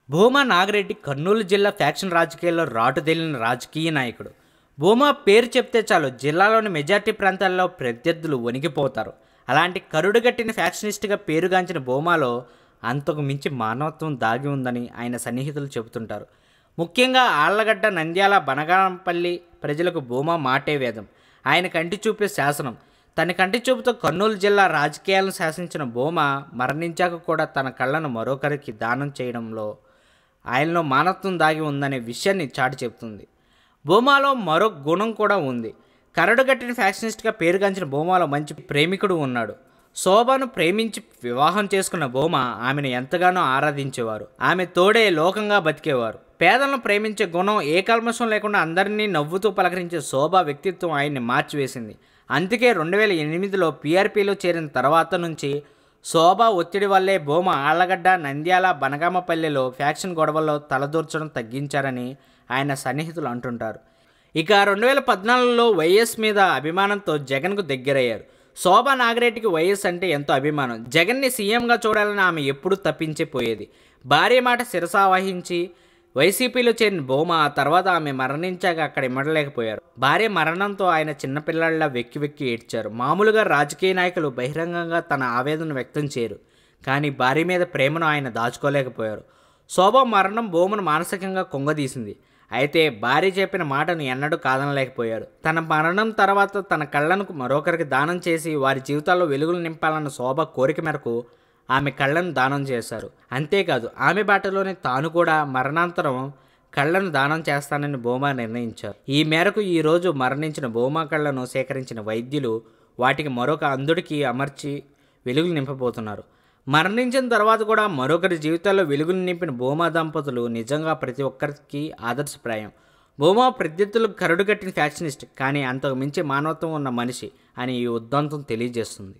భూమా నాగిరెడ్డి కర్నూలు జిల్లా ఫ్యాక్షన్ రాజకీయాల్లో రాటుదేలిన రాజకీయ నాయకుడు. భూమా పేరు చెప్తే చాలు జిల్లాలోని మెజార్టీ ప్రాంతాల్లో ప్రత్యర్థులు వణికిపోతారు. అలాంటి కరుడుగట్టిన ఫ్యాక్షనిస్ట్గా పేరుగాంచిన భూమాలో అంతకు మించి మానవత్వం దాగి ఉందని ఆయన సన్నిహితులు చెబుతుంటారు. ముఖ్యంగా ఆళ్లగడ్డ, నంద్యాల, బనగానపల్లి ప్రజలకు భూమా మాటే వేదం. ఆయన కంటి చూపే శాసనం. తన కంటి చూపుతో కర్నూలు జిల్లా రాజకీయాలను శాసించిన భూమా మరణించాక కూడా తన కళ్ళను మరొకరికి దానం చేయడంలో ఆయనలో మానవత్వం దాగి ఉందనే విషయాన్ని చాటి చెబుతుంది. భూమాలో మరో గుణం కూడా ఉంది. కరడుగట్టిన ఫ్యాక్షనిస్ట్గా పేరుగాంచిన భూమాలో మంచి ప్రేమికుడు ఉన్నాడు. శోభను ప్రేమించి వివాహం చేసుకున్న భూమా ఆమెను ఎంతగానో ఆరాధించేవారు. ఆమె తోడే లోకంగా బతికేవారు. పేదలను ప్రేమించే గుణం, ఏ కల్మషం లేకుండా అందరినీ నవ్వుతూ పలకరించే శోభ వ్యక్తిత్వం ఆయన్ని మార్చివేసింది. అందుకే 2008లో పీఆర్పీలో చేరిన తర్వాత నుంచి శోభ ఒత్తిడి వల్లే భూమా ఆళ్లగడ్డ, నంద్యాల, బనగామపల్లెలో ఫ్యాక్షన్ గొడవల్లో తలదూర్చడం తగ్గించారని ఆయన సన్నిహితులు అంటుంటారు. ఇక 2014లో వైఎస్ మీద అభిమానంతో జగన్కు దగ్గరయ్యారు. శోభా నాగిరెడ్డికి వైఎస్ అంటే ఎంతో అభిమానం. జగన్ని సీఎంగా చూడాలని ఆమె ఎప్పుడూ తప్పించిపోయేది. భార్య మాట శిరసావహించి వైసీపీలో చేరిన భూమా ఆ తర్వాత ఆమె మరణించాక అక్కడ ఇమ్మడలేకపోయారు. భార్య మరణంతో ఆయన చిన్నపిల్లల్లా వెక్కి వెక్కి ఏడ్చారు. మామూలుగా రాజకీయ నాయకులు బహిరంగంగా తన ఆవేదన వ్యక్తం చేయరు. కానీ భార్య మీద ప్రేమను ఆయన దాచుకోలేకపోయారు. శోభ మరణం భూమను మానసికంగా కుంగదీసింది. అయితే భార్య చెప్పిన మాటను ఎన్నడూ కాదనలేకపోయారు. తన మరణం తర్వాత తన కళ్ళను మరొకరికి దానం చేసి వారి జీవితాల్లో వెలుగులు నింపాలన్న శోభ కోరిక మేరకు ఆమె కళ్ళను దానం చేశారు. అంతేకాదు ఆమె బాటలోనే తాను కూడా మరణాంతరం కళ్ళను దానం చేస్తానని భూమా నిర్ణయించారు. ఈ మేరకు ఈరోజు మరణించిన భూమా కళ్ళను సేకరించిన వైద్యులు వాటికి మరొక అంధుడికి అమర్చి వెలుగులు నింపబోతున్నారు. మరణించిన తర్వాత కూడా మరొకరి జీవితాల్లో వెలుగులు నింపిన భూమా దంపతులు నిజంగా ప్రతి ఒక్కరికి ఆదర్శప్రాయం. భూమా ప్రత్యర్థులకు కరడుగట్టిన ఫ్యాక్షనిస్ట్, కానీ అంతకు మించి మానవత్వం ఉన్న మనిషి అని ఈ ఉదంతం తెలియజేస్తుంది.